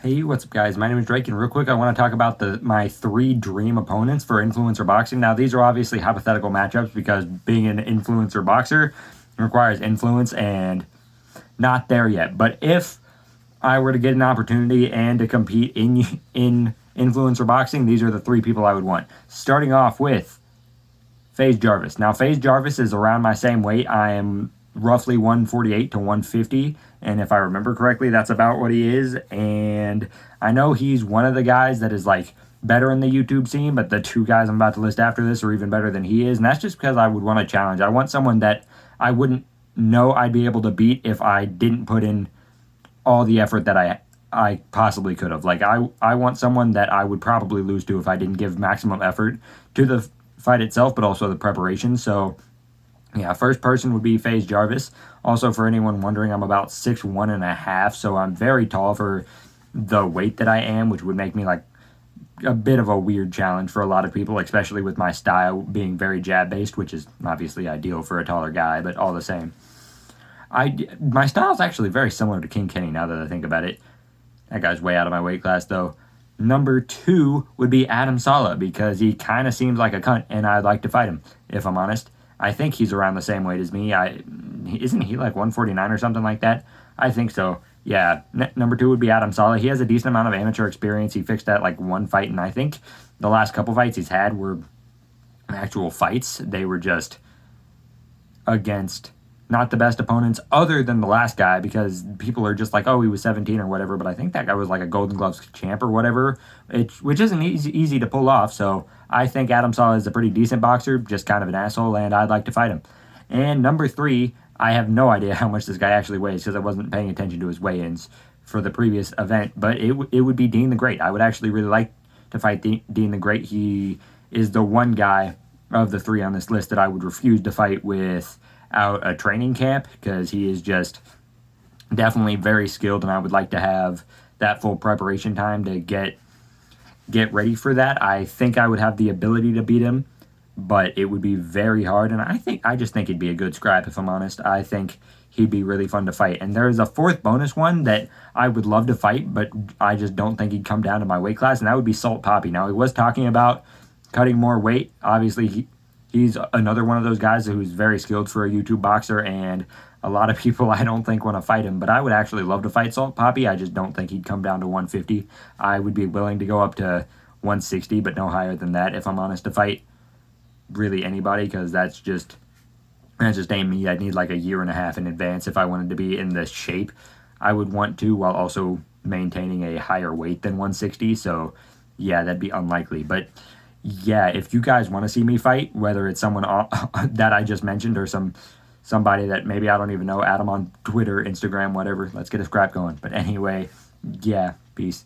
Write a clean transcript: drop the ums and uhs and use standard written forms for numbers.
Hey, what's up, guys? My name is Drake, and real quick, I want to talk about my three dream opponents for influencer boxing. Now, these are obviously hypothetical matchups because being an influencer boxer requires influence, and not there yet. But if I were to get an opportunity and to compete in influencer boxing, these are the three people I would want. Starting off with Jarvis. Now, Jarvis is around my same weight. I am roughly 148 to 150, and if I remember correctly, that's about what he is. And I know he's one of the guys that is like better in the YouTube scene, but the two guys I'm about to list after this are even better than he is, and that's just because I would want a challenge. I want someone that I wouldn't know I'd be able to beat if I didn't put in all the effort that I possibly could have. Like I want someone that I would probably lose to if I didn't give maximum effort to the fight itself, but also the preparation. So yeah, first person would be Jarvis. Also, for anyone wondering, I'm about 6'1.5", so I'm very tall for the weight that I am, which would make me like a bit of a weird challenge for a lot of people, especially with my style being very jab based, which is obviously ideal for a taller guy, but all the same. My style is actually very similar to King Kenny now that I think about it. That guy's way out of my weight class though. Number two would be Sala because he kind of seems like a cunt and I'd like to fight him, if I'm honest. I think he's around the same weight as me. Isn't he like 149 or something like that? I think so. Yeah, number two would be Sala. He has a decent amount of amateur experience. He fixed that like one fight, and I think the last couple fights he's had were actual fights. They were just against not the best opponents other than the last guy, because people are just like, oh, he was 17 or whatever, but I think that guy was like a Golden Gloves champ or whatever, which isn't easy to pull off. So I think Sala is a pretty decent boxer, just kind of an asshole, and I'd like to fight him. And number three, I have no idea how much this guy actually weighs because I wasn't paying attention to his weigh-ins for the previous event, but it would be Dean the Great. I would actually really like to fight Dean the Great. He is the one guy of the three on this list that I would refuse to fight without a training camp, because he is just definitely very skilled, and I would like to have that full preparation time to get ready for that. I think I would have the ability to beat him, but it would be very hard, and I just think he'd be a good scrap, if I'm honest. I think he'd be really fun to fight. And there's a fourth bonus one that I would love to fight, but I just don't think he'd come down to my weight class, and that would be Salt Poppy. Now, he was talking about cutting more weight. Obviously, he's another one of those guys who's very skilled for a YouTube boxer, and a lot of people I don't think want to fight him, but I would actually love to fight Salt Poppy. I just don't think he'd come down to 150. I would be willing to go up to 160, but no higher than that, if I'm honest, to fight really anybody, because that's just ain't me. I'd need like a year and a half in advance if I wanted to be in the shape I would want to, while also maintaining a higher weight than 160. So yeah, that'd be unlikely. But yeah, if you guys want to see me fight, whether it's someone that I just mentioned or somebody that maybe I don't even know, add them on Twitter, Instagram, whatever. Let's get a scrap going. But anyway, yeah, peace.